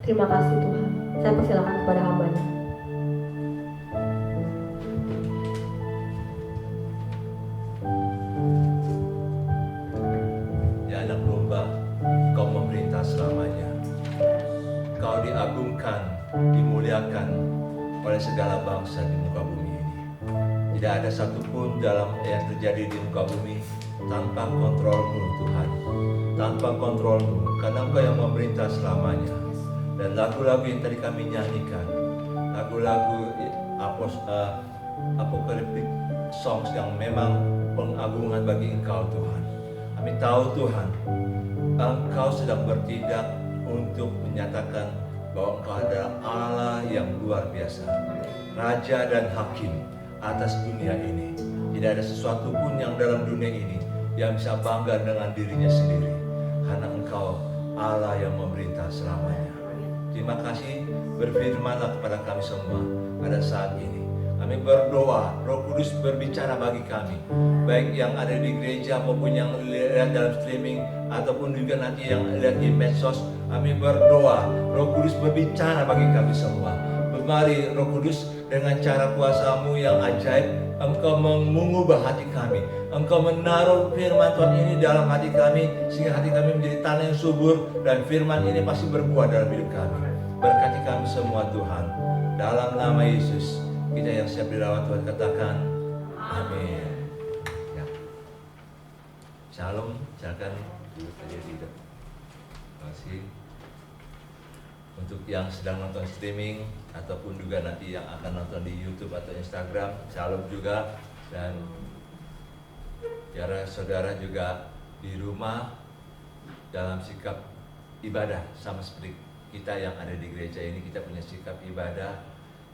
Terima kasih Tuhan. Saya persilakan kepada hamba-Nya. Ya anak domba, kau memerintah selamanya. Kau diagungkan, dimuliakan oleh segala bangsa di muka bumi ini. Tidak ada satupun dalam yang terjadi di muka bumi tanpa kontrolmu Tuhan. Tanpa kontrolmu, karena Engkau yang memerintah selamanya. Dan lagu-lagu yang tadi kami nyanyikan, lagu-lagu apokaliptik songs yang memang pengagungan bagi Engkau Tuhan. Kami tahu Tuhan, Engkau sedang bertindak untuk menyatakan bahwa Engkau adalah Allah yang luar biasa, Raja dan Hakim atas dunia ini. Tidak ada sesuatu pun yang dalam dunia ini yang bisa bangga dengan dirinya sendiri, karena Engkau Allah yang memerintah selamanya. Terima kasih, berfirmanlah kepada kami semua pada saat ini. Kami berdoa, Roh Kudus berbicara bagi kami, baik yang ada di gereja maupun yang lihat dalam streaming ataupun juga nanti yang lihat di medsos. Kami berdoa, Roh Kudus berbicara bagi kami semua. Mari Roh Kudus, dengan cara kuasa-Mu yang ajaib, Engkau mengubah hati kami. Engkau menaruh firman Tuhan ini dalam hati kami, sehingga hati kami menjadi tanah yang subur, dan firman ini pasti berbuah dalam hidup kami. Berkati kami semua Tuhan, dalam nama Yesus. Kita yang siap dirawat Tuhan katakan amin. Ya. Shalom, silakan duduk saja di hidup. Terima kasih. Untuk yang sedang nonton streaming ataupun juga nanti yang akan nonton di YouTube atau Instagram, shalom juga. Dan biar saudara juga di rumah dalam sikap ibadah sama seperti kita yang ada di gereja ini. Kita punya sikap ibadah,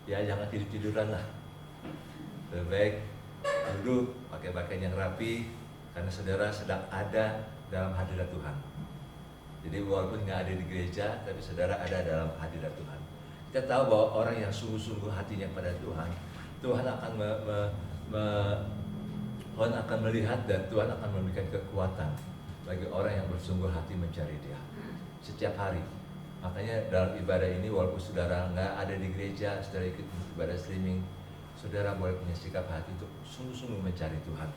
ya jangan tidur-tiduran lah. Lebih baik duduk pakai pakaian yang rapi, karena saudara sedang ada dalam hadirat Tuhan. Jadi walaupun nggak ada di gereja, tapi saudara ada dalam hadirat Tuhan. Kita tahu bahwa orang yang sungguh-sungguh hatinya pada Tuhan, Tuhan akan Tuhan akan melihat dan Tuhan akan memberikan kekuatan bagi orang yang bersungguh hati mencari Dia setiap hari. Makanya dalam ibadah ini, walaupun saudara nggak ada di gereja, saudara ikut ibadah streaming, saudara boleh punya sikap hati untuk sungguh-sungguh mencari Tuhan.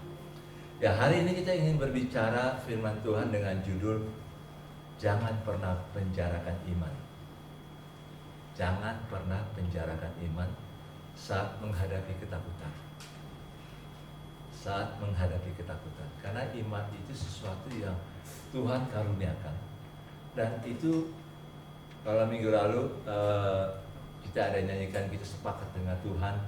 Ya, hari ini kita ingin berbicara firman Tuhan dengan judul jangan pernah penjarakan iman. Jangan pernah penjarakan iman saat menghadapi ketakutan. Saat menghadapi ketakutan. Karena iman itu sesuatu yang Tuhan karuniakan. Dan itu kalau minggu lalu kita ada nyanyikan, kita sepakat dengan Tuhan.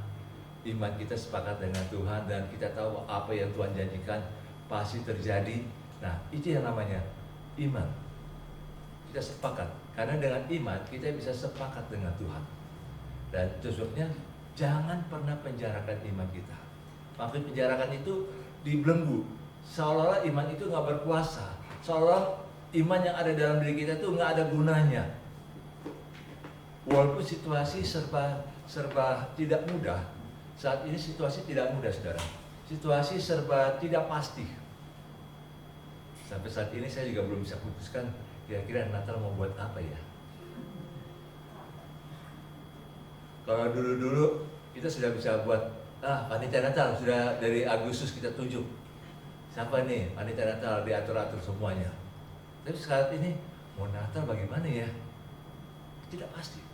Iman kita sepakat dengan Tuhan, dan kita tahu apa yang Tuhan janjikan pasti terjadi. Nah, itu yang namanya iman. Kita sepakat, karena dengan iman kita bisa sepakat dengan Tuhan. Dan sebabnya jangan pernah penjarakan iman kita. Maksud penjarakan itu dibelenggu, seolah-olah iman itu nggak berkuasa, seolah iman yang ada dalam diri kita itu nggak ada gunanya. Walaupun situasi serba tidak mudah, saat ini situasi tidak mudah, saudara. Situasi serba tidak pasti. Sampai saat ini saya juga belum bisa putuskan kira-kira Natal mau buat apa ya. Kalau dulu-dulu kita sudah bisa buat panitia Natal, sudah dari Agustus kita tunjuk siapa nih panitia Natal, diatur-atur semuanya. Tapi saat ini mau Natal bagaimana ya, tidak pasti.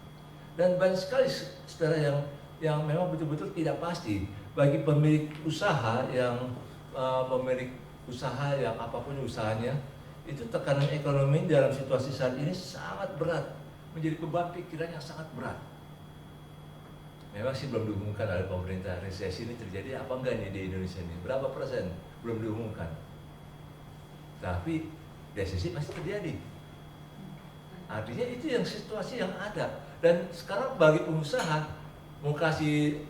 Dan banyak sekali saudara yang memang betul-betul tidak pasti. Bagi pemilik usaha yang apapun usahanya, itu tekanan ekonomi dalam situasi saat ini sangat berat, menjadi beban pikiran yang sangat berat. Memang sih belum diumumkan oleh pemerintah resesi ini terjadi apa enggak nih di Indonesia ini, berapa persen belum diumumkan. Tapi resesi masih terjadi. Artinya itu yang situasi yang ada. Dan sekarang bagi pengusaha mau kasih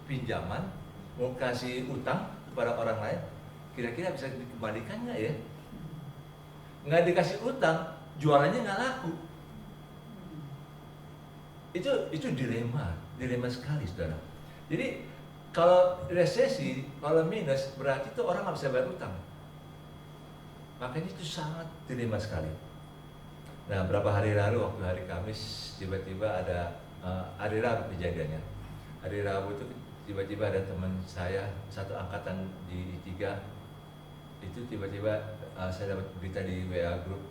pinjaman, mau kasih utang kepada orang lain, kira-kira bisa dikembalikan nggak ya? Nggak dikasih utang, jualannya nggak laku. Itu dilema sekali, saudara. Jadi kalau resesi, kalau minus, berarti itu orang nggak bisa bayar utang. Makanya itu sangat dilema sekali. Nah, berapa hari lalu waktu hari Kamis tiba-tiba ada hari Rabu kejadiannya. Hari Rabu itu tiba-tiba ada teman saya satu angkatan di I3 itu tiba-tiba saya dapat berita di WA group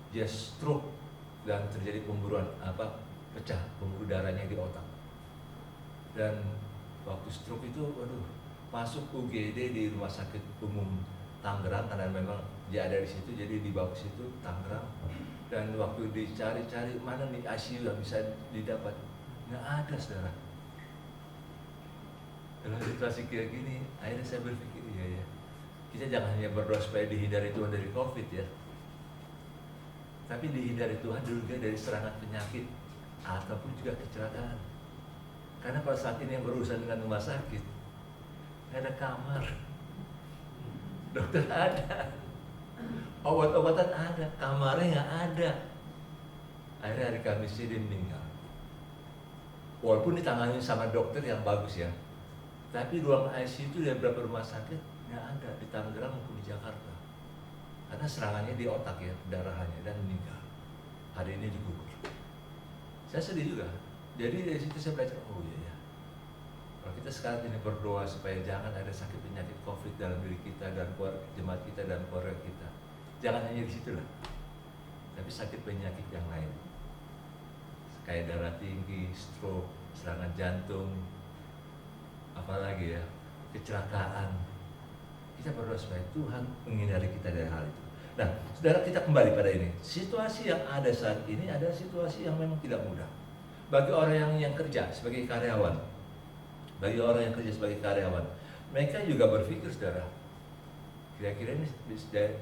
dia stroke dan terjadi pecah pembuluh darahnya di otak. Dan waktu stroke itu masuk UGD di Rumah Sakit Umum Tangerang karena memang dia ada di situ, jadi dibawa ke situ Tangerang. Dan waktu dicari-cari mana nih ICU yang bisa didapat, nggak ada, saudara. Dalam situasi kayak gini, akhirnya saya berpikir, iya ya, kita jangan hanya berdoa supaya dihindari Tuhan dari COVID ya, tapi dihindari Tuhan juga dari serangan penyakit ataupun juga kecelakaan. Karena kalau saat ini yang berurusan dengan rumah sakit, nggak ada kamar, dokter ada, obat-obatan ada, kamarnya nggak ada. Akhirnya hari Kamis dia meninggal. Walaupun ditangani sama dokter yang bagus ya, tapi ruang ICU itu dari beberapa rumah sakit nggak ada di Tangerang maupun di Jakarta. Karena serangannya di otak ya, pendarahannya, dan meninggal. Hari ini dikubur. Saya sedih juga. Jadi dari situ saya belajar, oh iya ya. Kalau kita sekarang ini berdoa supaya jangan ada sakit penyakit COVID dalam diri kita dan jemaat kita dan keluarga kita. Jangan hanya di situ lah. Tapi sakit penyakit yang lain. Kayak darah tinggi, stroke, serangan jantung, apalagi ya, kecelakaan. Kita berdoa supaya Tuhan menghindari kita dari hal itu. Nah, saudara, kita kembali pada ini. Situasi yang ada saat ini adalah situasi yang memang tidak mudah. Bagi orang yang kerja sebagai karyawan, mereka juga berpikir, saudara, kira-kira ini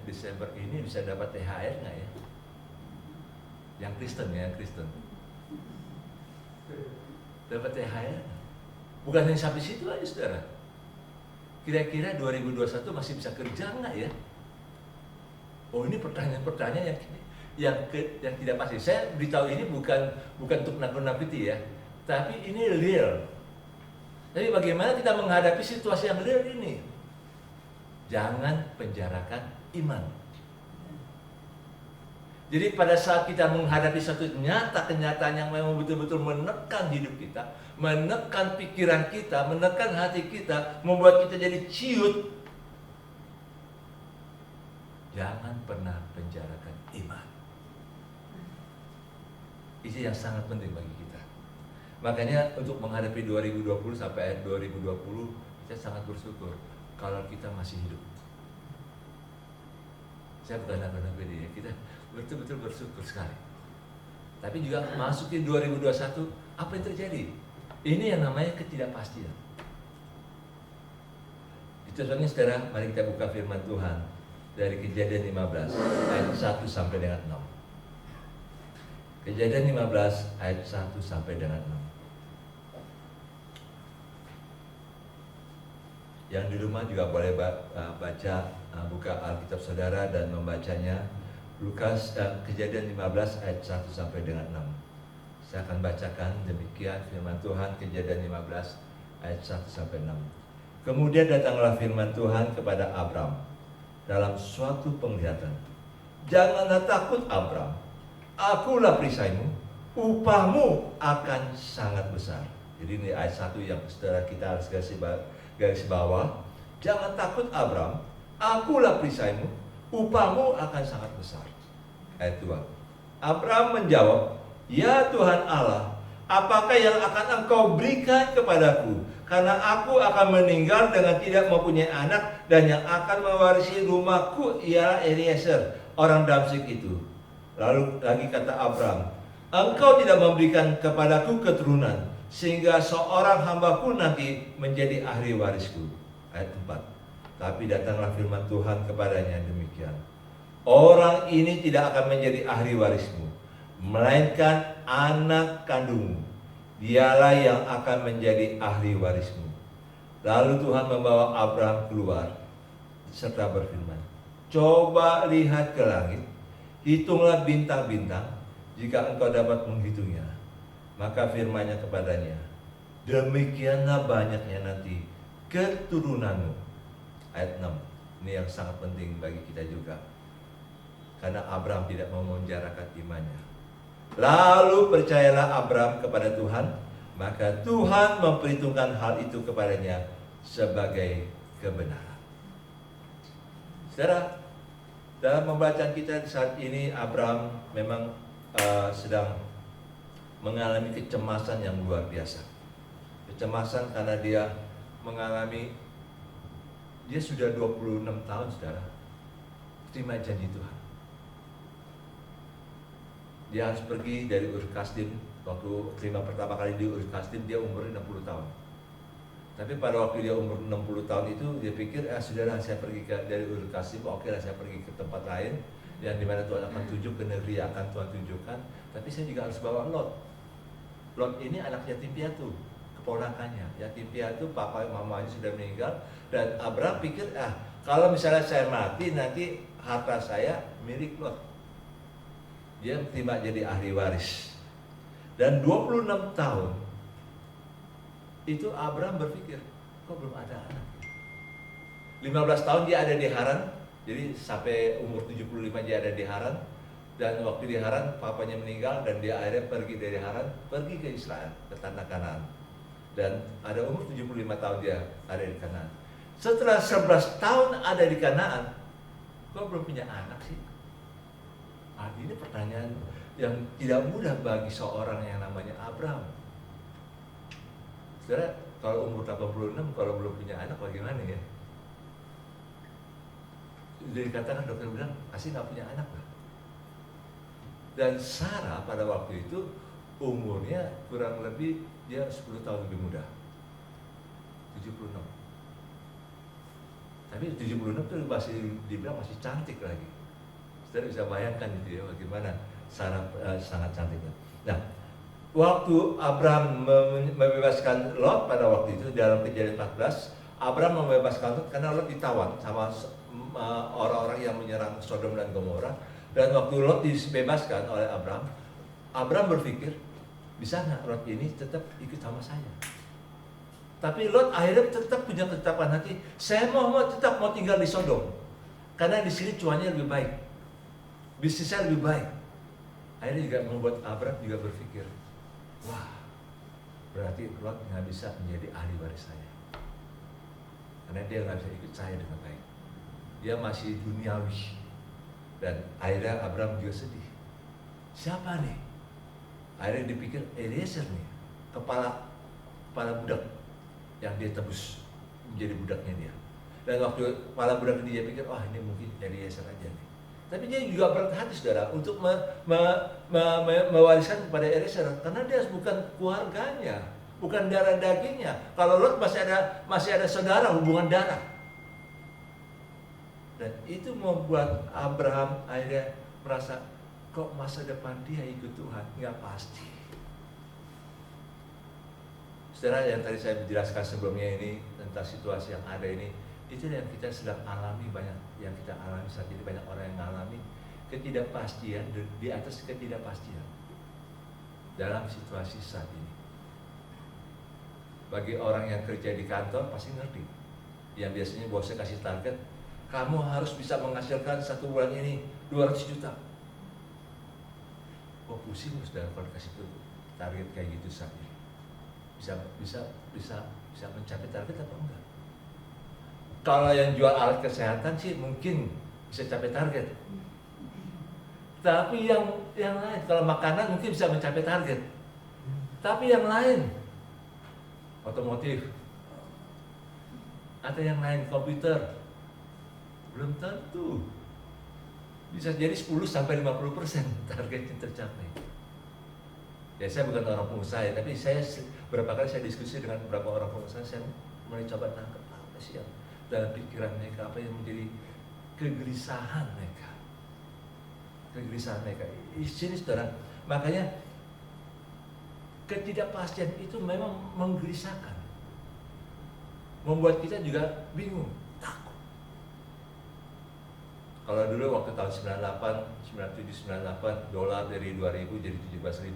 Desember ini bisa dapat THR nggak ya? Yang Kristen. Dapat THR? Bukan hanya sampai situ aja, saudara. Kira-kira 2021 masih bisa kerja nggak ya? Oh, ini pertanyaan-pertanyaan yang tidak pasti. Saya beritahu ini bukan untuk nakut-nakuti ya, tapi ini real. Tapi bagaimana kita menghadapi situasi yang real ini? Jangan penjarakan iman. Jadi pada saat kita menghadapi satu kenyataan yang memang betul-betul menekan hidup kita, menekan pikiran kita, menekan hati kita, membuat kita jadi ciut, jangan pernah penjarakan iman. Itu yang sangat penting bagi kita. Makanya untuk menghadapi 2020 sampai akhir 2020, kita sangat bersyukur kalau kita masih hidup. Saya bukan nakut-nakuti ya, kita betul-betul bersyukur sekali. Tapi juga masukin 2021, apa yang terjadi? Ini yang namanya ketidakpastian. Contohnya saudara, mari kita buka firman Tuhan dari Kejadian 15 ayat 1 sampai dengan 6. Kejadian 15 ayat 1 sampai dengan 6. Yang di rumah juga boleh baca, buka Alkitab saudara dan membacanya. Kejadian 15 ayat 1 sampai dengan 6. Saya akan bacakan demikian firman Tuhan, Kejadian 15 ayat 1 sampai 6. Kemudian datanglah firman Tuhan kepada Abram dalam suatu penglihatan. Janganlah takut Abram, akulah perisaimu, upahmu akan sangat besar. Jadi ini ayat 1 yang saudara kita harus garis bawah. Jangan takut Abram, akulah perisaimu, upahmu akan sangat besar. Ayat 2. Abram menjawab, ya Tuhan Allah, apakah yang akan engkau berikan kepadaku? Karena aku akan meninggal dengan tidak mempunyai anak, dan yang akan mewarisi rumahku ialah Eliezer, orang Damsyik itu. Lalu lagi kata Abram, engkau tidak memberikan kepadaku keturunan, sehingga seorang hambaku nanti menjadi ahli warisku. Ayat 4. Tapi datanglah firman Tuhan kepadanya demikian, orang ini tidak akan menjadi ahli warismu, melainkan anak kandungmu, dialah yang akan menjadi ahli warismu. Lalu Tuhan membawa Abram keluar serta berfirman, coba lihat ke langit, hitunglah bintang-bintang, jika engkau dapat menghitungnya. Maka firman-Nya kepadanya, demikianlah banyaknya nanti keturunanmu. Ayat 6, ini yang sangat penting bagi kita juga. karena Abraham tidak mau memenjarakan imannya. Lalu percayalah Abraham kepada Tuhan, maka Tuhan memperhitungkan hal itu kepadanya sebagai kebenaran. Saudara, dalam pembacaan kita saat ini, Abraham memang sedang mengalami kecemasan yang luar biasa. Kecemasan karena dia sudah 26 tahun, saudara, terima janji Tuhan. Dia harus pergi dari Ur Kasdim. Waktu terima pertama kali di Ur Kasdim, dia umurnya 60 tahun. Tapi pada waktu dia umur 60 tahun itu, dia pikir, sudahlah saya pergi dari Ur Kasdim, oke lah saya pergi ke tempat lain, yang dimana Tuhan akan tunjuk, ke negeri yang akan Tuhan tunjukkan. Tapi saya juga harus bawa Lot. Lot ini anak yatim piatu, keponakannya. Yatim piatu, papa mamanya sudah meninggal. Dan Abraham pikir, kalau misalnya saya mati, nanti harta saya milik Lot. Dia terima jadi ahli waris. Dan 26 tahun itu Abraham berpikir, kok belum ada anak? 15 tahun dia ada di Haran. Jadi sampai umur 75 dia ada di Haran. Dan waktu di Haran papanya meninggal dan dia akhirnya pergi dari Haran, pergi ke Israel, ke tanah Kanaan. Dan ada umur 75 tahun dia ada di Kanaan. Setelah 11 tahun ada di Kanaan, kok belum punya anak sih? Ini pertanyaan yang tidak mudah bagi seorang yang namanya Abraham. Saudara, kalau umur 86, kalau belum punya anak bagaimana ya? Jadi dikatakan, dokter bilang, kasih nggak punya anak lah. Dan Sarah pada waktu itu umurnya kurang lebih dia 10 tahun lebih muda, 76. Tapi 76 itu masih dibilang masih cantik lagi. Saudara bisa bayangkan itu ya, bagaimana Sarah sangat cantik. Nah, waktu Abraham membebaskan Lot pada waktu itu dalam Kejadian 14, Abraham membebaskan Lot karena Lot ditawan sama orang-orang yang menyerang Sodom dan Gomora. Dan waktu Lot dibebaskan oleh Abraham, Abraham berpikir, bisa nggak Lot ini tetap ikut sama saya? Tapi Lot akhirnya tetap punya ketetapan hati, saya tetap mau tinggal di Sodom, karena di sini cuannya lebih baik, bisnisnya lebih baik. Akhirnya juga membuat Abraham juga berpikir, wah, berarti Lot nggak bisa menjadi ahli waris saya, karena dia nggak bisa ikut saya dengan baik. Dia masih duniawi. Dan akhirnya Abraham juga sedih. Siapa nih? Akhirnya dipikir Eliezer nih, kepala budak yang dia tebus menjadi budaknya dia. Dan waktu kepala budak ini dia pikir, ini mungkin Eliezer aja nih. Tapi dia juga berat hati, saudara, untuk mewariskan kepada Eliezer, karena dia bukan keluarganya, bukan darah dagingnya. Kalau Lot masih ada saudara, hubungan darah. Dan itu membuat Abraham akhirnya merasa, kok masa depan dia ikut Tuhan nggak pasti. Saudara, yang tadi saya menjelaskan sebelumnya ini tentang situasi yang ada ini, itu yang kita sedang alami, banyak yang kita alami saat ini, banyak orang yang mengalami ketidakpastian, di atas ketidakpastian dalam situasi saat ini. Bagi orang yang kerja di kantor pasti ngerti, yang biasanya bosnya kasih target, kamu harus bisa menghasilkan 1 bulan ini 200 juta. Oh, pusing saudara kalau kasih target kayak gitu saat ini. Bisa mencapai target apa enggak? Kalau yang jual alat kesehatan sih mungkin bisa capai target. Tapi yang lain, kalau makanan mungkin bisa mencapai target. Tapi yang lain, otomotif, atau yang lain, komputer, belum tentu. Bisa jadi 10-50% targetnya tercapai. Ya, saya bukan orang pengusaha, tapi berapa kali saya diskusi dengan beberapa orang pengusaha, saya mulai coba nangkep apa sih yang dalam pikiran mereka, apa yang menjadi kegelisahan mereka. Di sini, saudara, makanya ketidakpastian itu memang menggelisahkan, membuat kita juga bingung, takut. Kalau dulu waktu tahun 97, 98, dolar dari 2.000 jadi 17.000,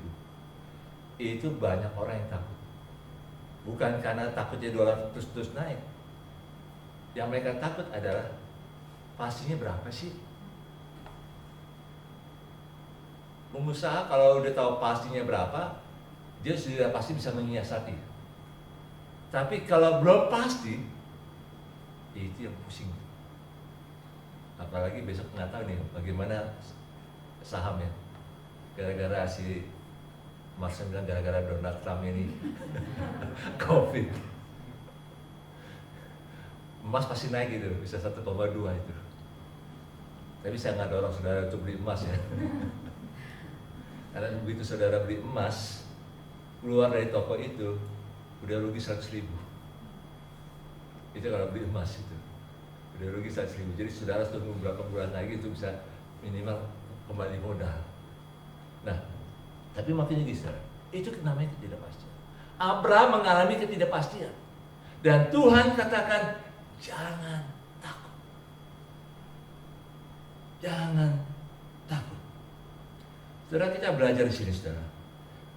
itu banyak orang yang takut. Bukan karena takutnya dolar terus naik. Yang mereka takut adalah pastinya berapa sih? pengusaha kalau udah tahu pastinya berapa, dia sudah pasti bisa menyiasati. Tapi kalau belum pasti, itu yang pusing. Apalagi besok nggak tahu nih bagaimana saham ya. Gara-gara si Marcel bilang gara-gara Donald Trump ini COVID. Emas pasti naik gitu, bisa 1,2 itu. Tapi saya nggak dorong saudara untuk beli emas ya. Karena begitu saudara beli emas, keluar dari toko itu, udah rugi 100.000. Itu kalau beli emas itu, udah rugi 100.000. Jadi saudara tunggu beberapa bulan lagi itu bisa minimal kembali modal. Nah, tapi makanya saudara, itu namanya ketidakpastian. Abraham mengalami ketidakpastian. Dan Tuhan katakan, jangan takut. Jangan takut. Saudara, kita belajar di sini, saudara.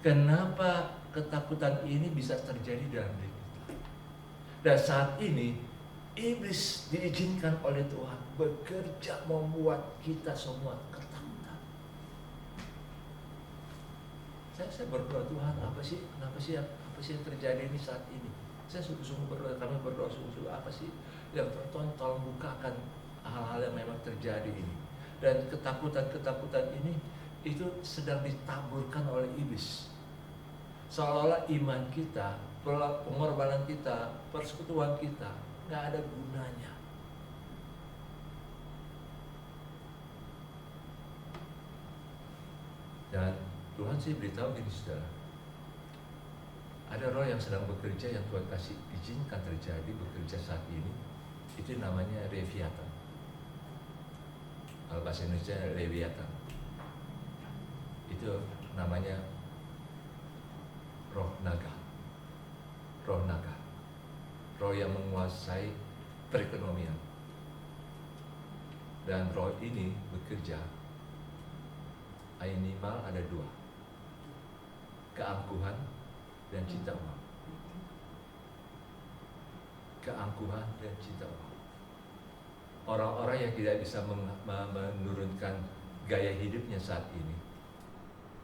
Kenapa ketakutan ini bisa terjadi dalam diri kita? Dan saat ini, iblis diizinkan oleh Tuhan bekerja membuat kita semua ketakutan. Saya berdoa, Tuhan, apa sih yang terjadi ini saat ini? Saya sungguh-sungguh berdoa, kami berdoa sungguh-sungguh, apa sih yang tolong bukakan hal-hal yang memang terjadi ini. Dan ketakutan-ketakutan ini itu sedang ditaburkan oleh iblis. Seolah-olah iman kita, pengorbanan kita, persekutuan kita nggak ada gunanya. Dan Tuhan sih beritahu gini, saudara, ada roh yang sedang bekerja yang Tuhan kasih izinkan terjadi bekerja saat ini. Itu namanya Leviathan. Kalau bahasa Indonesia Leviathan. Itu namanya roh naga. Roh naga. Roh yang menguasai perekonomian. Dan roh ini bekerja minimal ada 2. Keangkuhan dan cinta uang. Keangkuhan dan cinta uang. Orang-orang yang tidak bisa menurunkan gaya hidupnya saat ini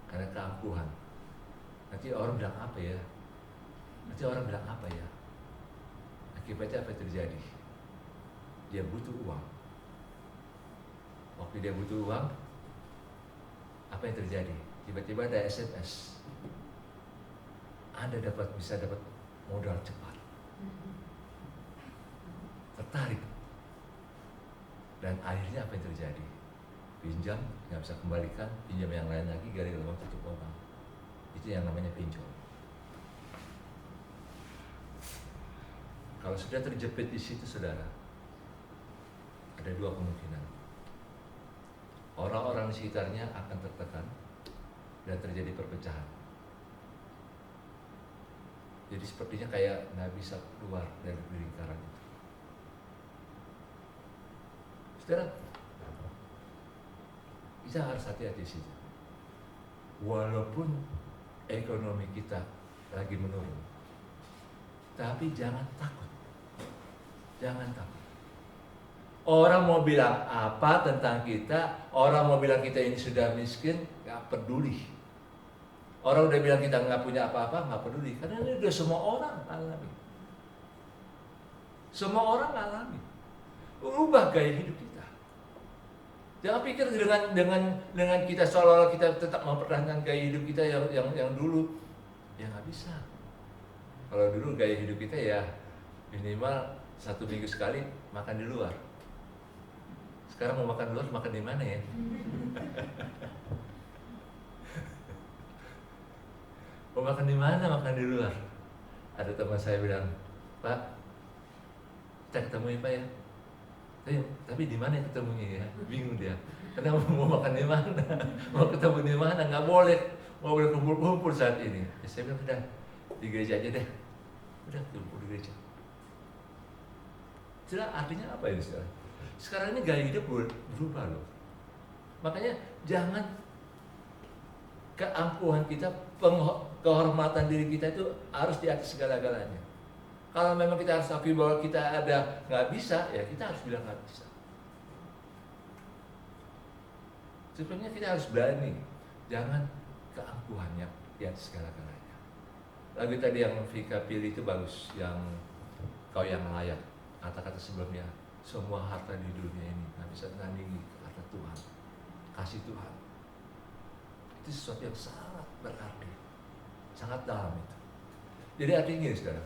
karena keangkuhan. Nanti orang bilang apa ya? Akibatnya apa yang terjadi? Dia butuh uang. Waktu dia butuh uang, apa yang terjadi? Tiba-tiba ada SMS. Anda bisa dapat modal cepat. Tertarik. Dan akhirnya apa yang terjadi? Pinjam, nggak bisa kembalikan, pinjam yang lain lagi, gara-gara uang tutup orang. Itu yang namanya pinjol. Kalau sudah terjepit di situ, saudara, ada 2 kemungkinan. Orang-orang di sekitarnya akan tertekan dan terjadi perpecahan. Jadi sepertinya kayak nggak bisa keluar dari lingkaran itu. Saudara, kita harus hati-hati di situ. Walaupun ekonomi kita lagi menurun, tapi jangan takut. Jangan takut. Orang mau bilang apa tentang kita, orang mau bilang kita ini sudah miskin, gak peduli. Orang udah bilang kita gak punya apa-apa, gak peduli. Karena ini udah semua orang alami. Semua orang alami. Ubah gaya hidup kita. Jangan pikir dengan kita seolah-olah kita tetap mempertahankan gaya hidup kita yang dulu. Ya gak bisa. Kalau dulu gaya hidup kita ya minimal 1 minggu sekali makan di luar. Sekarang mau makan di luar, makan di mana ya? Mau makan di mana? Makan di luar. Ada teman saya bilang, Pak, kita ketemu ya Pak ya. Tapi di mana ketemunya ya? Bingung dia. Karena mau makan di mana? Mau ketemu di mana? Nggak boleh. Mau boleh kumpul-kumpul saat ini. Ya, saya bilang udah di gereja aja deh. Udah kumpul di gereja. Sudah artinya apa ini sekarang? Sekarang ini gaya hidup berubah loh. Makanya jangan keangkuhan kita, kehormatan diri kita itu harus di atas segala-galanya. Kalau memang kita harus akui bahwa kita ada nggak bisa, ya kita harus bilang nggak bisa. Sebenarnya kita harus berani Jangan keangkuhannya yang segala-galanya. Lagu tadi yang Vika pilih itu bagus, yang kau yang layak. Kata-kata sebelumnya, semua harta di dunia ini nggak bisa tandingi harta Tuhan, kasih Tuhan. Itu sesuatu yang sangat berarti, sangat dalam itu. Jadi artinya gini saudara,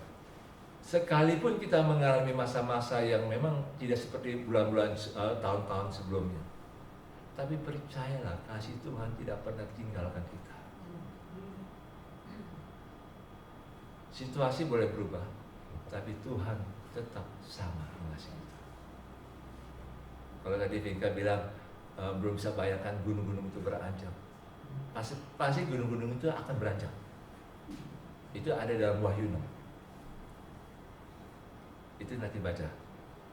sekalipun kita mengalami masa-masa yang memang tidak seperti bulan-bulan tahun-tahun sebelumnya, tapi percayalah kasih Tuhan tidak pernah tinggalkan kita. Situasi boleh berubah, tapi Tuhan tetap sama mengasihi kita. Kalau tadi Vika bilang belum bisa bayangkan gunung-gunung itu beranjak, pasti gunung-gunung itu akan beranjak. Itu ada dalam Wahyu 6. Itu nanti baca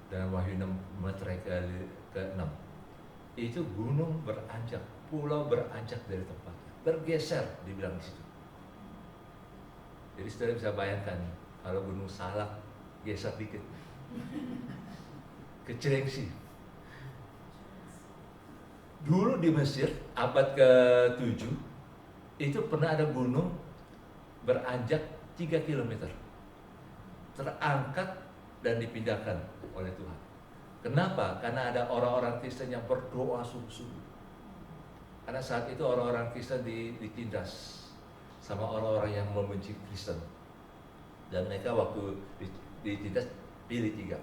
dalam Wahyu 6 meterai ke-6. Itu gunung beranjak, pulau beranjak dari tempatnya, bergeser, dibilang di situ. Jadi saudara bisa bayangkan kalau Gunung Salak geser dikit ke Cilengsi. Dulu di Mesir abad ke-7 itu pernah ada gunung beranjak 3 km, terangkat dan dipindahkan oleh Tuhan. Kenapa? Karena ada orang-orang Kristen yang berdoa sungguh-sungguh. Karena saat itu orang-orang Kristen ditindas sama orang-orang yang membenci Kristen, dan mereka waktu ditindas pilih tiga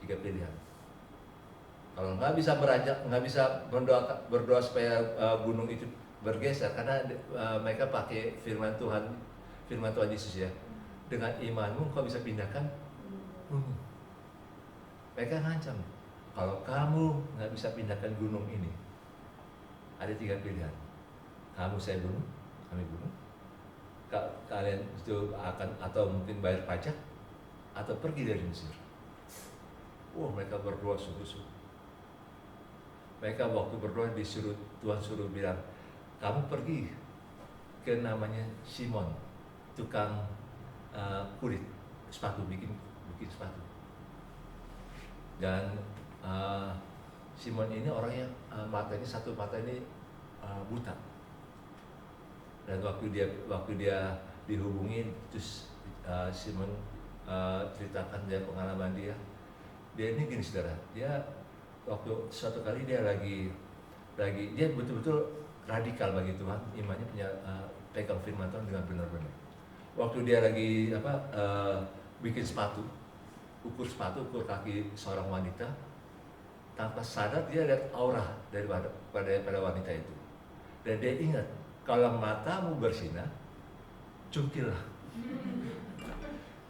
pilihan. Kalau nggak bisa beranjak, nggak bisa berdoa supaya gunung itu bergeser, karena mereka pakai firman Tuhan Yesus ya, dengan imanmu kau bisa pindahkan gunung. Mereka ngancam, kalau kamu nggak bisa pindahkan gunung ini, ada 3 pilihan. Kamu saya bunuh, kami bunuh. Kalian itu akan atau mungkin bayar pajak atau pergi dari Mesir. Mereka berdoa sungguh-sungguh. Mereka waktu berdoa Tuhan suruh bilang, kamu pergi ke namanya Simon, tukang kulit sepatu, bikin sepatu. Dan Simon ini orangnya satu mata ini buta. Dan waktu dia dihubungi, terus Simon ceritakan dia pengalaman dia ini gini saudara, dia waktu suatu kali dia lagi dia betul-betul radikal bagi Tuhan, imannya punya pegang firman Tuhan dengan benar-benar. Waktu dia lagi bikin sepatu, ukur kaki seorang wanita, tanpa sadar dia lihat aura pada wanita itu, dan dia ingat, kalau matamu bersinar, cungkillah.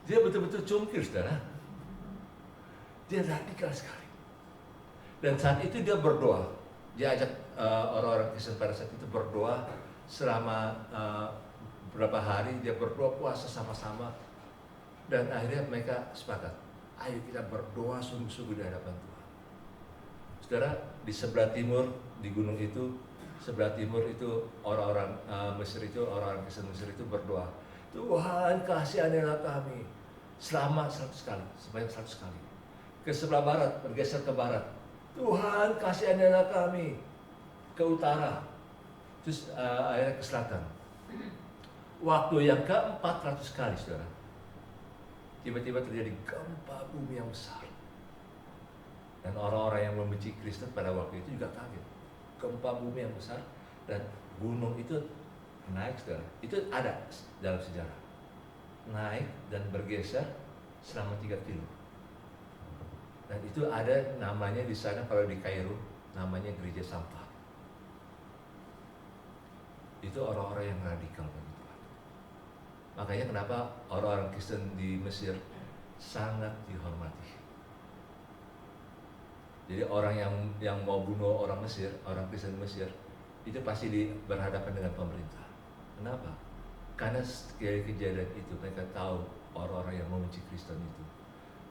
Dia betul-betul cungkil saudara. Dia radikal sekali. Dan saat itu dia berdoa. Dia ajak orang-orang Kristen pada saat itu berdoa selama beberapa hari. Dia berdoa, puasa sama-sama. Dan akhirnya mereka sepakat, ayo kita berdoa sungguh-sungguh di hadapan Tuhan. Saudara, di sebelah timur, di gunung itu, sebelah timur itu orang-orang Mesir itu, orang-orang Kristen Mesir itu berdoa, Tuhan kasihanilah kami selama 100 kali, sebanyak 100 kali. Ke sebelah barat, bergeser ke barat, Tuhan kasihanilah kami ke utara, terus akhirnya ke selatan. Waktu yang ke-400 kali saudara, tiba-tiba terjadi gempa bumi yang besar. Dan orang-orang yang membenci Kristen pada waktu itu juga kaget. Gempa bumi yang besar dan gunung itu naik saudara. Itu ada dalam sejarah. Naik dan bergeser selama 3 kilo. Dan itu ada namanya di sana, kalau di Kairo namanya gereja sampah. Itu orang-orang yang radikal bagi Tuhan. Makanya kenapa orang-orang Kristen di Mesir sangat dihormati. Jadi orang yang mau bunuh orang Mesir, orang Kristen Mesir, itu pasti berhadapan dengan pemerintah. Kenapa? Karena dari kejadian itu mereka tahu orang-orang yang membenci Kristen itu.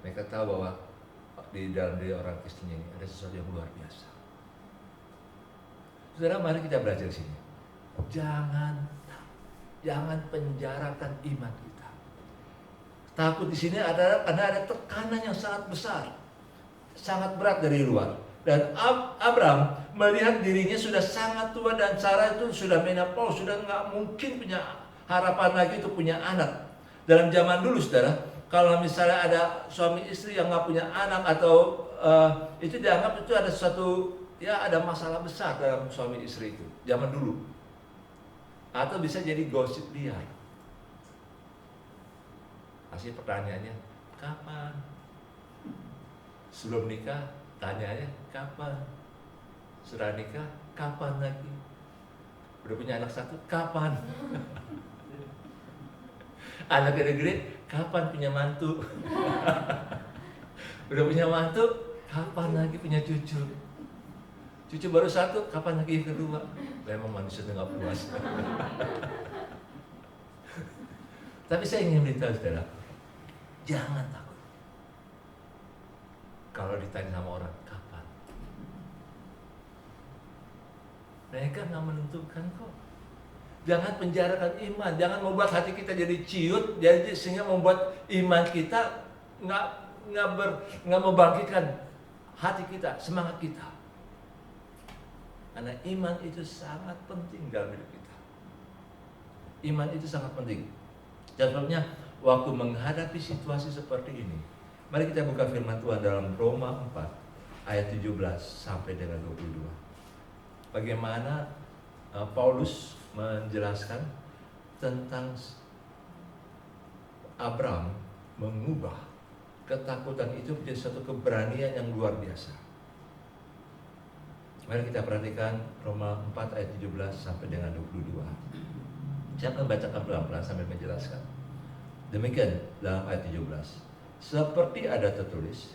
Mereka tahu bahwa di dalam diri orang Kristen ini ada sesuatu yang luar biasa. Saudara, mari kita belajar sini. Jangan penjarakan iman kita. Takut di sini adalah karena ada tekanan yang sangat besar, sangat berat dari luar. Dan Abraham melihat dirinya sudah sangat tua dan Sarah itu sudah menopause, sudah nggak mungkin punya harapan lagi untuk punya anak. Dalam zaman dulu, saudara, kalau misalnya ada suami istri yang nggak punya anak atau itu dianggap itu ada suatu, ya ada masalah besar dalam suami istri itu zaman dulu, atau bisa jadi gosip liar. Pasti pertanyaannya kapan? Sebelum nikah tanyanya kapan? Sudah nikah kapan lagi? Udah punya anak satu kapan? Anak gede-gede kapan punya mantu? Udah punya mantu kapan lagi punya cucu? Cucu baru satu kapan lagi yang kedua? Memang manusia itu nggak puas. Tapi saya ingin beritahu saudara, jangan takut kalau ditanya sama orang kapan. Mereka nggak menentukan kok. Jangan penjarakan iman, jangan membuat hati kita jadi ciut, jadi sehingga membuat iman kita nggak membangkitkan hati kita, semangat kita. Karena iman itu sangat penting dalam hidup kita. Iman itu sangat penting. Dan sebabnya waktu menghadapi situasi seperti ini, mari kita buka firman Tuhan dalam Roma 4 ayat 17 sampai dengan 22. Bagaimana Paulus menjelaskan tentang Abraham mengubah ketakutan itu menjadi suatu keberanian yang luar biasa. Mari kita perhatikan Roma 4 ayat 17 sampai dengan 22. Saya akan bacakan pelan-pelan sambil menjelaskan. Demikian dalam ayat 17. Seperti ada tertulis,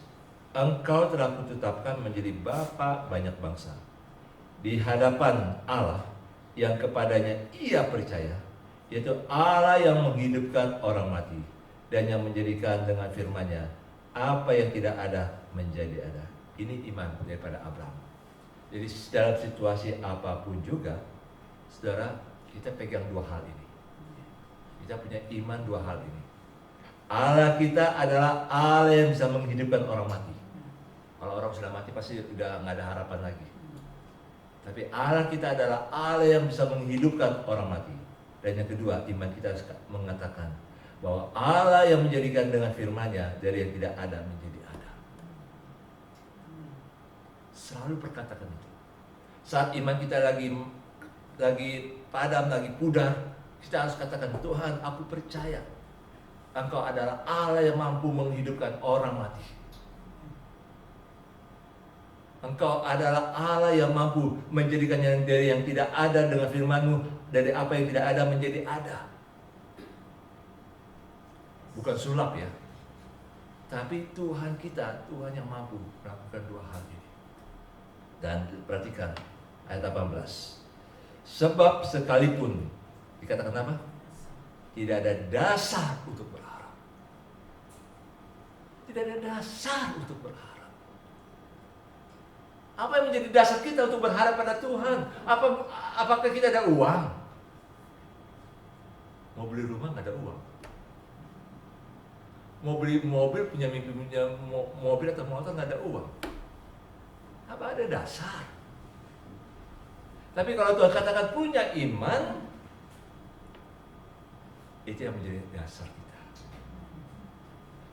engkau telah kutetapkan menjadi bapa banyak bangsa di hadapan Allah yang kepadanya ia percaya, yaitu Allah yang menghidupkan orang mati dan yang menjadikan dengan firman-Nya apa yang tidak ada menjadi ada. Ini iman daripada Abraham. Jadi dalam situasi apapun juga, saudara, kita pegang dua hal ini. Kita punya iman dua hal ini. Allah kita adalah Allah yang bisa menghidupkan orang mati. Kalau orang sudah mati pasti udah nggak ada harapan lagi. Tapi Allah kita adalah Allah yang bisa menghidupkan orang mati. Dan yang kedua, iman kita harus mengatakan bahwa Allah yang menjadikan dengan firman-Nya dari yang tidak ada menjadi ada. Selalu perkatakan itu. Saat iman kita lagi padam, lagi pudar, kita harus katakan, Tuhan, aku percaya Engkau adalah Allah yang mampu menghidupkan orang mati. Engkau adalah Allah yang mampu menjadikan yang dari yang tidak ada dengan firman-Mu, dari apa yang tidak ada menjadi ada. Bukan sulap ya. Tapi Tuhan kita, Tuhan yang mampu melakukan dua hal ini. Dan perhatikan ayat 18. Sebab sekalipun dikatakan apa? Tidak ada dasar untuk berharap. Tidak ada dasar untuk berharap. Apa yang menjadi dasar kita untuk berharap pada Tuhan? Apakah kita ada uang? Mau beli rumah nggak ada uang. Mau beli mobil, punya mimpi punya mobil atau motor nggak ada uang. Apa ada dasar? Tapi kalau Tuhan katakan punya iman, itu yang menjadi dasar kita.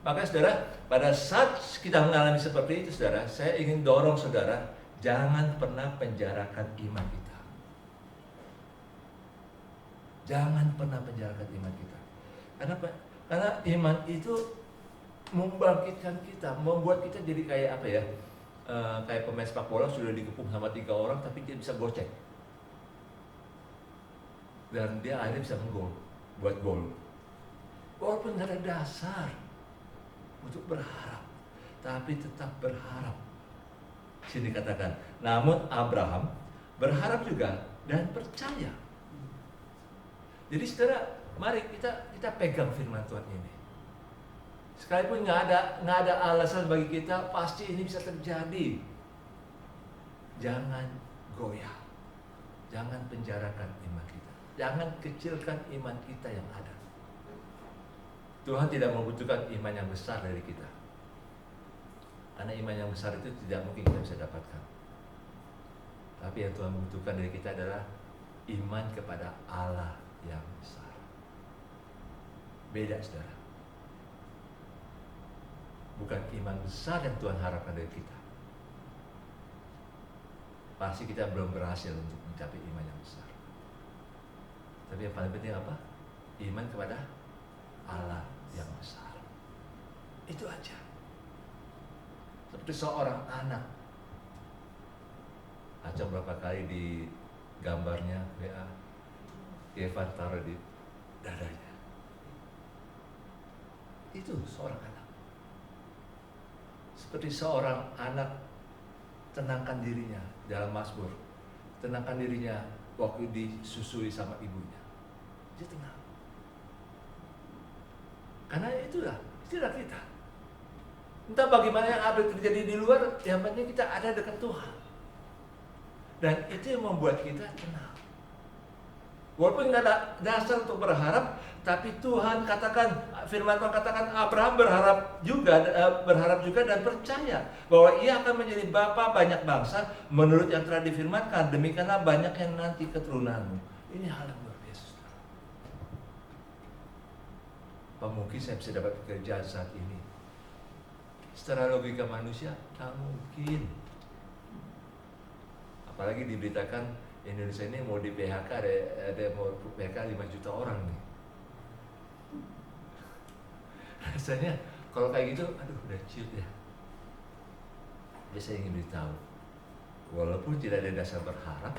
Maka saudara, pada saat kita mengalami seperti itu saudara, saya ingin dorong saudara, jangan pernah penjarakan iman kita. Jangan pernah penjarakan iman kita. Kenapa? Karena iman itu membangkitkan kita, membuat kita jadi kayak apa ya? Kayak pemain sepak bola sudah dikepung sama 3 orang tapi dia bisa gocek. Dan dia akhirnya bisa menggol, buat gol. Walaupun nggak ada dasar untuk berharap, tapi tetap berharap. Sini katakan, namun Abraham berharap juga dan percaya. Jadi saudara, mari kita pegang firman Tuhan ini. Sekalipun nggak ada alasan bagi kita, pasti ini bisa terjadi. Jangan goyah, jangan penjarakan iman kita, jangan kecilkan iman kita yang ada. Tuhan tidak membutuhkan iman yang besar dari kita. Karena iman yang besar itu tidak mungkin kita bisa dapatkan. Tapi yang Tuhan butuhkan dari kita adalah iman kepada Allah yang besar. Beda, saudara. Bukan iman besar yang Tuhan harapkan dari kita. Pasti kita belum berhasil untuk mencapai iman yang besar. Tapi yang paling penting apa? Iman kepada Allah yang besar. Itu aja. Seperti seorang anak. Acang berapa kali di gambarnya WA, Evan taruh di dadanya. Itu seorang anak. Seperti seorang anak, tenangkan dirinya dalam Mazmur. Tenangkan dirinya waktu disusui sama ibunya. Dia tenang. Karena itulah kita. Entah bagaimana yang ada terjadi di luar, yang penting kita ada dekat Tuhan. Dan itu yang membuat kita tenang. Walaupun nggak ada dasar untuk berharap, tapi Tuhan katakan, firman Tuhan katakan Abraham berharap juga dan percaya bahwa ia akan menjadi bapa banyak bangsa menurut yang telah difirmankan, demikianlah banyak yang nanti keturunanmu. Ini hal yang luar biasa. Apa mungkin saya bisa dapat pekerjaan saat ini? Secara logika manusia, tak mungkin. Apalagi diberitakan Indonesia ini mau di PHK, ada mau PHK 5 juta orang nih. Rasanya kalau kayak gitu, aduh udah ciut ya. Jadi saya ingin beritahu, walaupun tidak ada dasar berharap,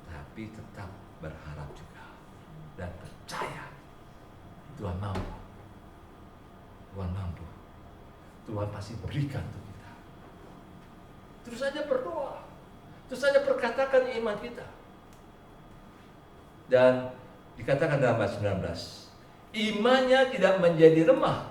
tapi tetap berharap juga dan percaya Tuhan mampu. Tuhan mampu. Tuhan pasti berikan untuk kita. Terus saja berdoa. Terus saja perkatakan iman kita. Dan dikatakan dalam ayat 19, imannya tidak menjadi lemah,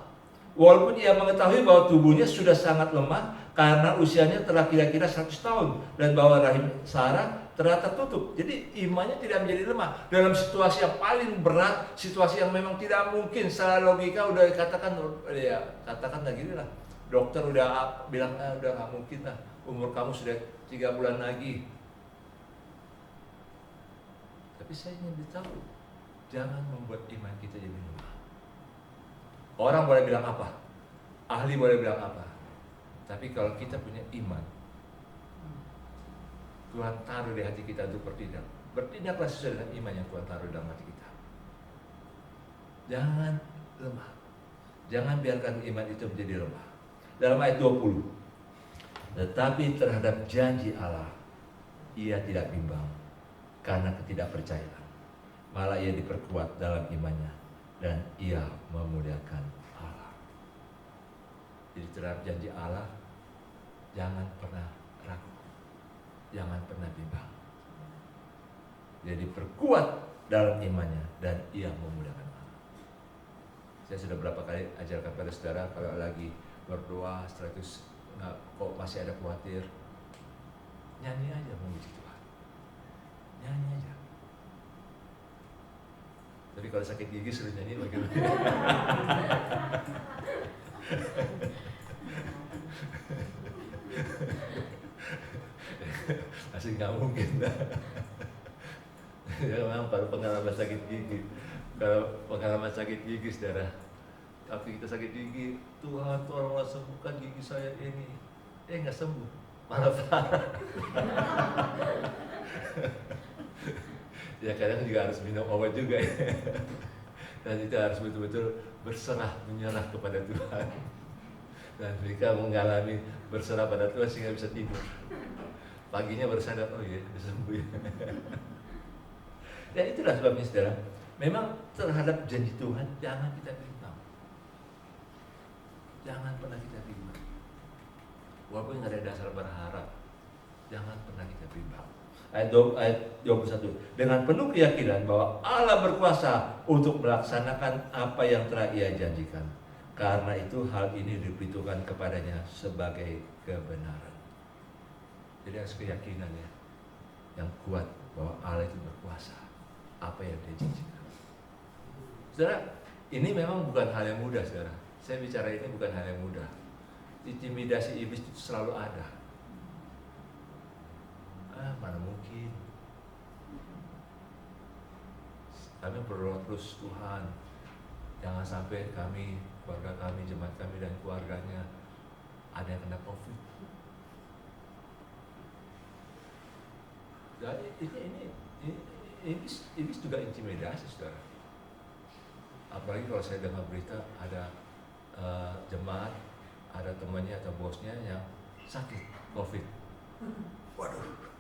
walaupun ia mengetahui bahwa tubuhnya sudah sangat lemah karena usianya telah kira-kira 100 tahun dan bahwa rahim Sarah telah tertutup. Jadi imannya tidak menjadi lemah dalam situasi yang paling berat, situasi yang memang tidak mungkin. Secara logika udah dikatakan, ya katakanlah gini lah, dokter udah bilang udah nggak mungkin lah, umur kamu sudah 3 bulan lagi. Tapi saya ingin beritahu, jangan membuat iman kita jadi lemah. Orang boleh bilang apa, ahli boleh bilang apa, tapi kalau kita punya iman, Tuhan taruh di hati kita untuk bertindak. Bertindaklah sesuai dengan iman yang Tuhan taruh dalam hati kita. Jangan lemah. Jangan biarkan iman itu menjadi lemah. Dalam ayat 20, tetapi terhadap janji Allah, ia tidak bimbang karena ketidakpercayaan. Malah ia diperkuat dalam imannya dan ia memuliakan Allah. Jadi terhadap janji Allah, jangan pernah ragu. Jangan pernah bimbang. Jadi perkuat dalam imannya dan ia memuliakan Allah. Saya sudah berapa kali ajarkan pada saudara, kalau lagi berdoa setelah itu kok masih ada khawatir, nyanyi aja memuji Tuhan. Nyanyi aja. Tapi kalau sakit gigi suruh nyanyi bagaimana? Masih nggak mungkin. Ya memang baru pengalaman sakit gigi. Kalau pengalaman sakit gigi, saudara, tapi kita sakit gigi, Tuhan tolonglah sembuhkan gigi saya ini. Nggak sembuh, malah parah. Ya kadang juga harus minum obat juga ya. Dan kita harus betul-betul berserah, menyerah kepada Tuhan. Dan mereka mengalami berserah pada Tuhan sehingga bisa tidur. Paginya baru sadar, oh iya, bisa sembuh ya. Ya itulah sebabnya saudara, memang terhadap janji Tuhan jangan kita bimbang. Jangan pernah kita bimbang. Walaupun nggak ada dasar berharap, jangan pernah kita bimbang. Ayat 21, dengan penuh keyakinan bahwa Allah berkuasa untuk melaksanakan apa yang telah ia janjikan. Karena itu hal ini diberitakan kepadanya sebagai kebenaran. Jadi harus keyakinan ya, yang kuat bahwa Allah itu berkuasa apa yang dia janjikan. Saudara, ini memang bukan hal yang mudah, saudara. Saya bicara ini bukan hal yang mudah. intimidasi iblis itu selalu ada. Mana mungkin. Kami berdoa terus, Tuhan, jangan sampai kami, keluarga kami, jemaat kami dan keluarganya ada yang kena COVID. Dan ini juga intimidasi, saudara. Apalagi kalau saya dengar berita ada jemaat, ada temannya atau bosnya yang sakit COVID. Waduh.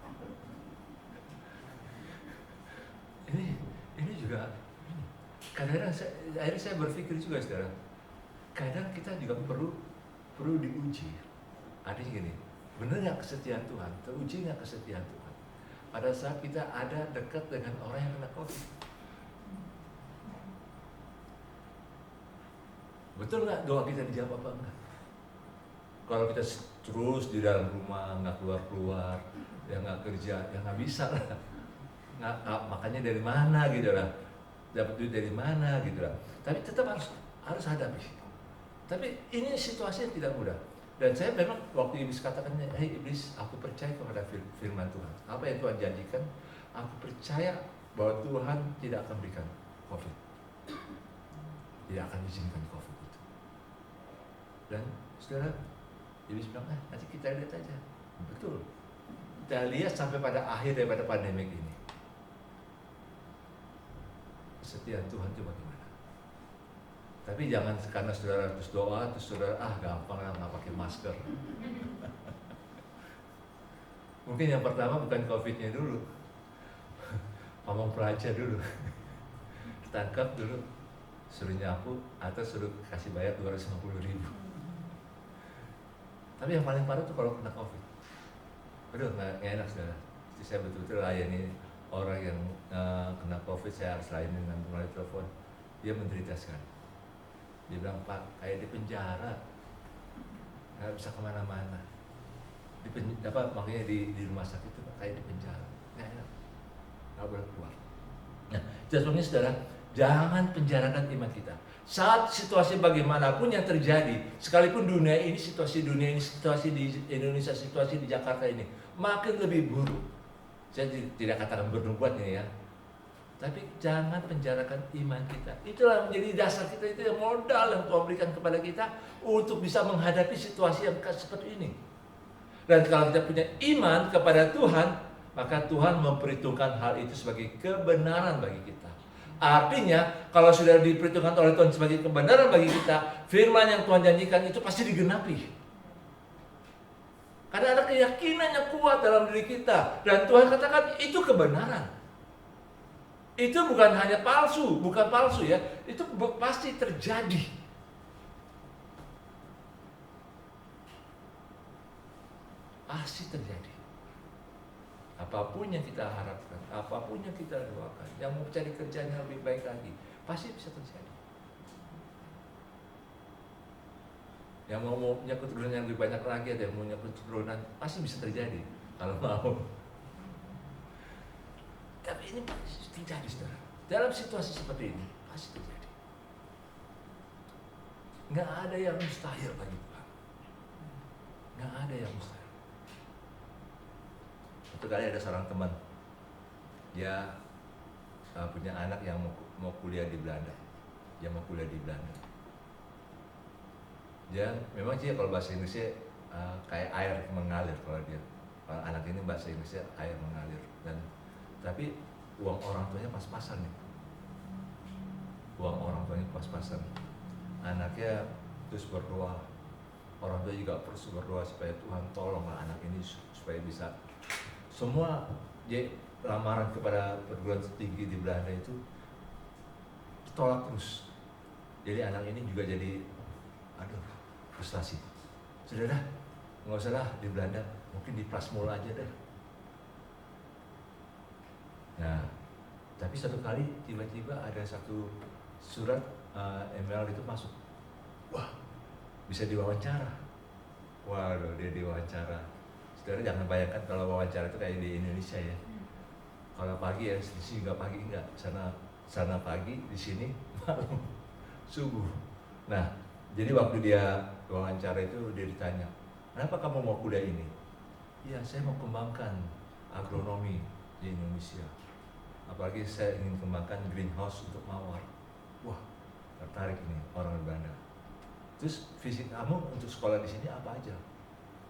Ini juga kadang-kadang akhirnya saya berpikir juga, saudara. Kadang kita juga perlu diuji. Artinya gini, benar nggak kesetiaan Tuhan? Teruji nggak kesetiaan Tuhan? Pada saat kita ada dekat dengan orang yang kena COVID. Betul nggak doa kita dijawab apa enggak? Kalau kita terus di dalam rumah, nggak keluar-keluar, ya nggak kerja, ya nggak bisa lah. Makanya dari mana gitu lah, dapat duit dari mana gitu lah. Tapi tetap harus hadapi. Tapi ini situasinya tidak mudah. Dan saya memang waktu iblis katakan, hei iblis, aku percaya kepada firman Tuhan. Apa yang Tuhan janjikan? Aku percaya bahwa Tuhan tidak akan berikan COVID. Tidak akan izinkan COVID itu. Dan saudara, iblis bilang, nanti kita lihat aja. Betul. Kita lihat sampai pada akhir daripada pandemi ini. Kesetiaan Tuhan itu bagaimana? Tapi jangan karena saudara terus doa, terus saudara gampang lah nggak pakai masker. Mungkin yang pertama bukan COVID-nya dulu, ngomong pelajar dulu, ditangkap dulu, suruh nyapu atau suruh kasih bayar 250.000. Tapi yang paling parah tuh kalau kena COVID. Aduh, nggak enak saudara. Jadi saya betul-betul layani orang yang kena COVID, saya harus layani dengan melalui telepon. Dia menderita sekali. Dia bilang, Pak, kayak di penjara, nggak bisa kemana-mana. Makanya di rumah sakit itu kayak di penjara, nggak enak, nggak boleh keluar. Nah, sebabnya saudara, jangan penjarakan iman kita. Saat situasi bagaimanapun yang terjadi, sekalipun situasi dunia ini, situasi di Indonesia, situasi di Jakarta ini makin lebih buruk. Saya tidak katakan bernubuat ini ya, tapi jangan penjarakan iman kita. Itulah menjadi dasar kita, itu yang modal yang Tuhan berikan kepada kita untuk bisa menghadapi situasi yang seperti ini. Dan kalau kita punya iman kepada Tuhan, maka Tuhan memperhitungkan hal itu sebagai kebenaran bagi kita. Artinya, kalau sudah diperhitungkan oleh Tuhan sebagai kebenaran bagi kita, firman yang Tuhan janjikan itu pasti digenapi. Karena ada keyakinan yang kuat dalam diri kita. Dan Tuhan katakan itu kebenaran. Itu bukan hanya palsu, bukan palsu ya. Itu pasti terjadi. Pasti terjadi. Apapun yang kita harapkan, apapun yang kita doakan, yang mau cari kerjaan yang lebih baik lagi, pasti bisa terjadi. Yang mau punya keturunan yang lebih banyak lagi, ada yang mau punya keturunan, pasti bisa terjadi kalau mau. Tapi ini pasti terjadi, saudara. Dalam situasi seperti ini, pasti terjadi. Nggak ada yang mustahil bagi Tuhan. Nggak ada yang mustahil. Satu kali ada seorang teman, dia punya anak yang mau kuliah di Belanda. Dia mau kuliah di Belanda. Dia memang sih kalau bahasa Inggrisnya kayak air mengalir kalau dia. Kalau anak ini bahasa Inggrisnya air mengalir. Tapi uang orang tuanya pas-pasan nih. Uang orang tuanya pas-pasan. Anaknya terus berdoa. Orang tua juga terus berdoa supaya Tuhan tolonglah anak ini supaya bisa. Semua lamaran kepada perguruan tinggi di Belanda itu ditolak terus. Jadi anak ini juga jadi frustasi. Sudah dah, nggak usah lah di Belanda, mungkin di Prasmula aja deh. Nah, tapi satu kali tiba-tiba ada satu surat email itu masuk. Wah, bisa diwawancara. Waduh, dia diwawancara. Saudara jangan bayangkan kalau wawancara itu kayak di Indonesia ya. Kalau pagi ya, di sini nggak pagi nggak, sana pagi, di sini malam subuh. Nah, Jadi waktu dia wawancara itu dia ditanya, kenapa kamu mau kuliah ini? Iya, saya mau kembangkan agronomi di Indonesia. Apalagi saya ingin kembangkan greenhouse untuk mawar. Wah, tertarik ini orang Belanda. Terus visi kamu untuk sekolah di sini apa aja?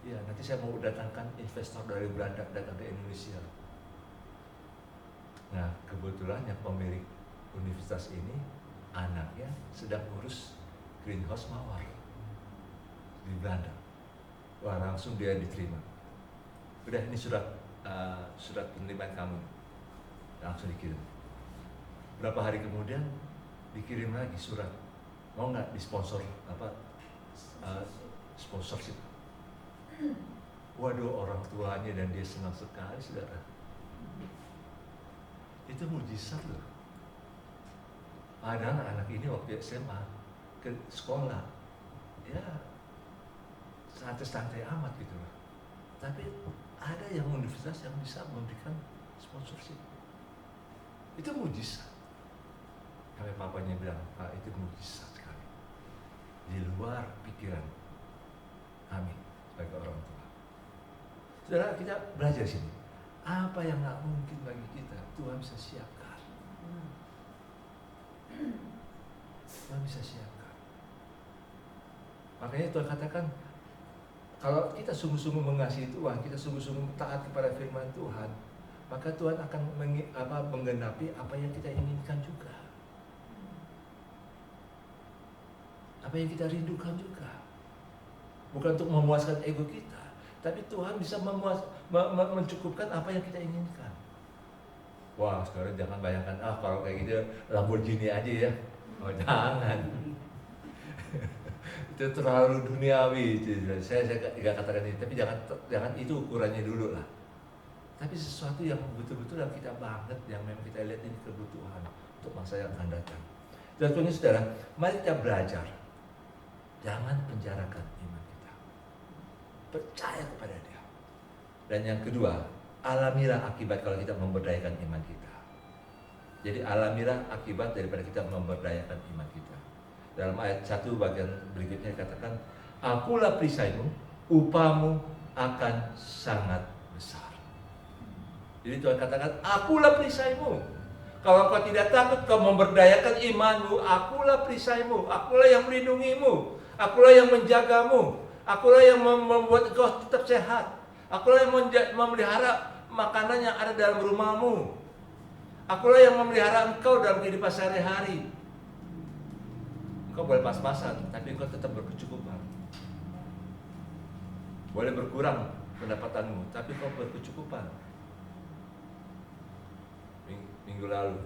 Iya, nanti saya mau datangkan investor dari Belanda datang ke Indonesia. Nah, kebetulan yang pemilik universitas ini anaknya sedang urus greenhouse mawar di Belanda. Wah, langsung dia diterima. Udah, ini surat penerimaan kamu, langsung dikirim. Berapa hari kemudian dikirim lagi surat, mau nggak disponsor sponsorship. Waduh, orang tuanya dan dia senang sekali, saudara. Itu mujizat loh. Padahal anak ini waktu SMA ke sekolah, ya santai-santai amat gitu loh. Tapi ada yang universitas yang bisa memberikan sponsorship. Itu mujizat. Sampai papanya bilang, Pak, itu mujizat sekali. Di luar pikiran kami sebagai orang tua. Saudara, kita belajar sini. Apa yang nggak mungkin bagi kita, Tuhan bisa siapkan. Tuhan bisa siapkan. Makanya Tuhan katakan, kalau kita sungguh-sungguh mengasihi Tuhan, kita sungguh-sungguh taat kepada firman Tuhan, maka Tuhan akan menggenapi apa yang kita inginkan juga. Apa yang kita rindukan juga. Bukan untuk memuaskan ego kita, tapi Tuhan bisa mencukupkan apa yang kita inginkan. Wah, sekarang jangan bayangkan, kalau kayak gitu Lamborghini aja ya. Oh, jangan. Itu terlalu duniawi. Saya tidak katakan ini, tapi jangan itu ukurannya dulu lah. Tapi sesuatu yang betul-betul yang kita banget, yang memang kita lihat ini kebutuhan untuk masa yang akan datang. Dan tentunya saudara, mari kita belajar. Jangan penjarakan iman kita. Percaya kepada Dia. Dan yang kedua, alamilah akibat kalau kita memberdayakan iman kita. Jadi alamilah akibat daripada kita memberdayakan iman kita. Dalam ayat 1 bagian berikutnya dikatakan, akulah perisaimu, upamu akan sangat besar. Jadi Tuhan katakan, akulah perisaimu. Kalau kau tidak takut, kau memberdayakan imanmu, akulah perisaimu, akulah yang melindungimu, akulah yang menjagamu, akulah yang membuat kau tetap sehat, akulah yang memelihara makanan yang ada dalam rumahmu, akulah yang memelihara engkau dalam kehidupan sehari-hari. Engkau boleh pas-pasan, tapi engkau tetap berkecukupan. Boleh berkurang pendapatanmu, tapi engkau berkecukupan. Minggu lalu,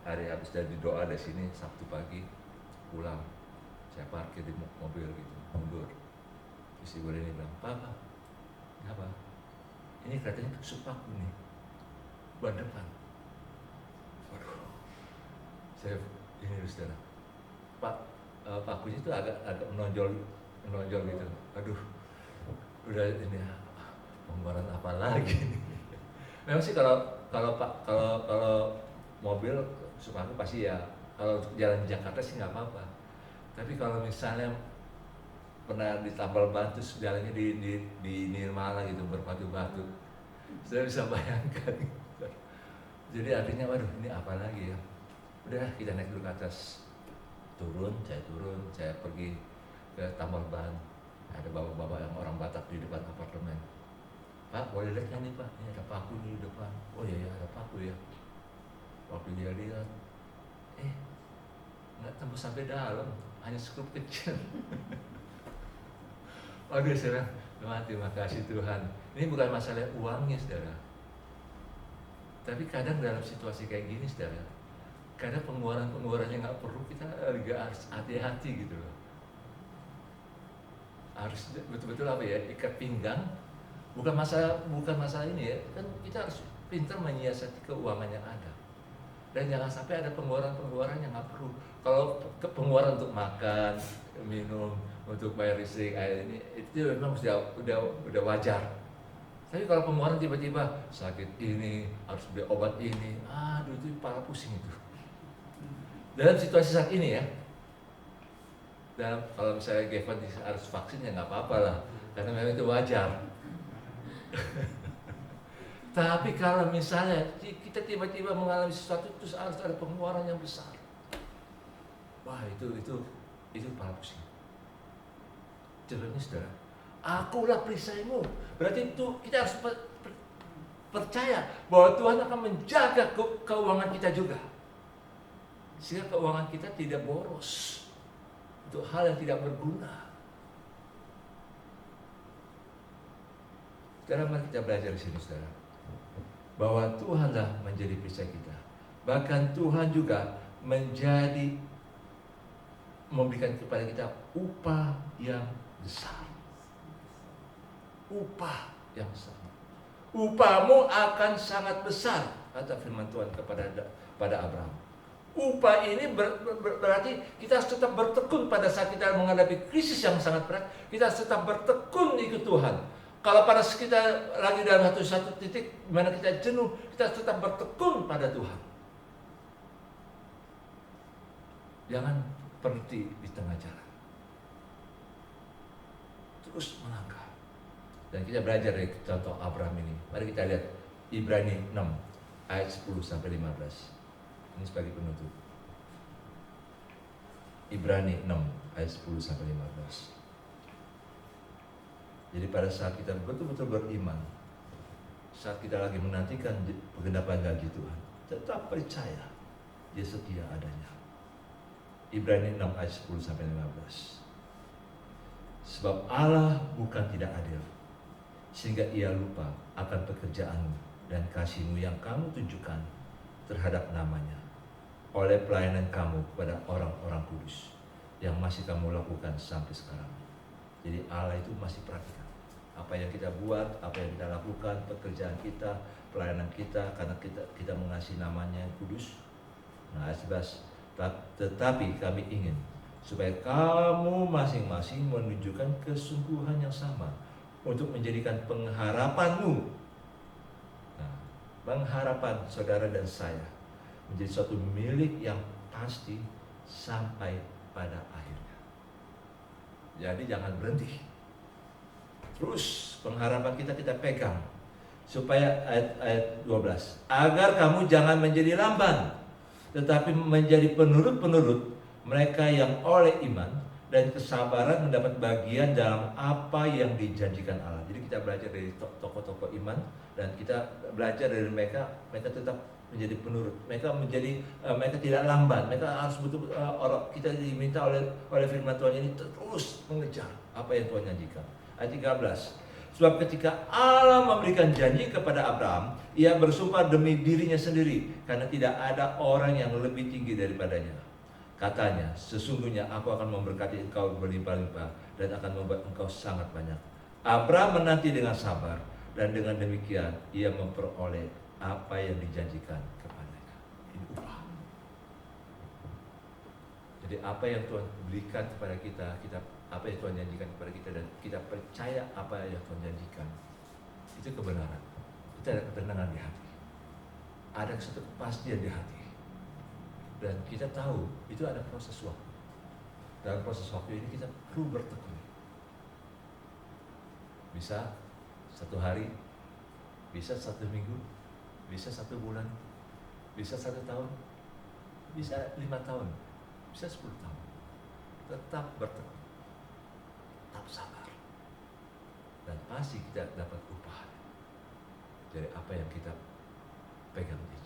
hari habis dari doa dari sini, Sabtu pagi pulang, saya parkir di mobil gitu, mundur. Istri gue ini bilang, Papa, kenapa? Ini katanya tusuk paku nih, ban depan. Waduh, saya ini saudara, pakunya itu agak menonjol gitu. Aduh, udah ini pengeluaran apa lagi? Memang sih kalau mobil paku pasti ya, kalau untuk jalan di Jakarta sih nggak apa-apa. Tapi kalau misalnya pernah ditambal ban terus jalannya di Nirmala gitu, berbatu-batu, saya bisa bayangkan. Jadi artinya, waduh ini apa lagi ya? Udah kita naik dulu ke atas, turun, saya pergi ke tambal ban. Ada bapak-bapak yang orang Batak di depan apartemen. Pak, boleh lihat kan nih Pak? Ini ada paku di depan. Oh iya ada paku ya. Waktu dia lihat, nggak tembus sampai dalam, hanya skrup kecil. Waduh, saudara, terima kasih Tuhan. Ini bukan masalah uangnya, saudara. Tapi kadang dalam situasi kayak gini, saudara, kadang pengeluaran yang nggak perlu kita juga harus hati-hati gitu loh. Harus betul-betul ikat pinggang. Bukan masalah ini ya, kan kita harus pintar menyiasati keuangan yang ada. Dan jangan sampai ada pengeluaran yang nggak perlu. Kalau pengeluaran untuk makan, minum, untuk bayar listrik, air ini, itu memang udah wajar. Tapi kalau pengeluaran tiba-tiba sakit ini, harus beli obat ini, aduh itu kepala pusing itu. Dalam situasi saat ini ya, Dan kalau misalnya Gavin harus vaksin ya nggak apa-apa lah, karena memang itu wajar. Tapi kalau misalnya kita tiba-tiba mengalami sesuatu terus harus ada pengeluaran yang besar, wah itu pala pusing. Jelasnya saudara, akulah perisaimu. Berarti itu kita harus percaya bahwa Tuhan akan menjaga keuangan kita juga, sehingga keuangan kita tidak boros untuk hal yang tidak berguna. Sekarang mari kita belajar di sini, saudara, bahwa Tuhanlah menjadi perisai kita. Bahkan Tuhan juga memberikan kepada kita upah yang besar. Upah yang besar. Upahmu akan sangat besar, kata firman Tuhan pada Abraham. Upah ini berarti kita harus tetap bertekun pada saat kita menghadapi krisis yang sangat berat. Kita harus tetap bertekun ikut Tuhan. Kalau pada kita lagi dalam satu titik di mana kita jenuh, kita harus tetap bertekun pada Tuhan. Jangan berhenti di tengah jalan. Terus melangkah. Dan kita belajar dari contoh Abraham ini. Mari kita lihat Ibrani 6 ayat 10 sampai 15. Ini sebagai penutup. Ibrani 6 ayat 10 sampai 15. Jadi pada saat kita betul-betul beriman, saat kita lagi menantikan penggenapan janji Tuhan, tetap percaya Dia setia adanya. Ibrani 6 ayat 10 sampai 15. Sebab Allah bukan tidak adil, sehingga Ia lupa akan pekerjaanmu dan kasihmu yang kamu tunjukkan terhadap namanya oleh pelayanan kamu kepada orang-orang kudus yang masih kamu lakukan sampai sekarang. Jadi Allah itu masih perhatikan apa yang kita buat, apa yang kita lakukan, pekerjaan kita, pelayanan kita, karena kita mengasihi namanya yang kudus. Nah, ayat 11, tetapi kami ingin supaya kamu masing-masing menunjukkan kesungguhan yang sama untuk menjadikan pengharapanmu, nah, pengharapan saudara dan saya menjadi suatu milik yang pasti sampai pada akhirnya. Jadi jangan berhenti. Terus pengharapan kita pegang. Supaya ayat 12, agar kamu jangan menjadi lamban, tetapi menjadi penurut-penurut mereka yang oleh iman dan kesabaran mendapat bagian dalam apa yang dijanjikan Allah. Jadi kita belajar dari tokoh-tokoh iman, dan kita belajar dari mereka tetap menjadi penurut. Mereka tidak lamban. Mereka harus kita diminta oleh firman Tuhan ini terus mengejar apa yang Tuhan janjikan. Ayat 13. Sebab ketika Allah memberikan janji kepada Abraham, Ia bersumpah demi dirinya sendiri, karena tidak ada orang yang lebih tinggi daripadanya. Katanya, sesungguhnya aku akan memberkati engkau berlimpah-limpah dan akan membuat engkau sangat banyak. Abraham menanti dengan sabar, dan dengan demikian ia memperoleh apa yang dijanjikan kepadanya. Ini upah. Jadi apa yang Tuhan berikan kepada kita, apa yang Tuhan janjikan kepada kita, dan kita percaya apa yang Tuhan janjikan, itu kebenaran. Itu ada ketenangan di hati, ada satu kepastian di hati, dan kita tahu itu ada proses waktu. Dalam proses waktu ini kita perlu bertekun. Bisa 1 hari, bisa 1 minggu, bisa 1 bulan, bisa 1 tahun, bisa 5 tahun, bisa 10 tahun. Tetap bertekun, tetap sabar, dan pasti kita dapat upah dari apa yang kita pegang di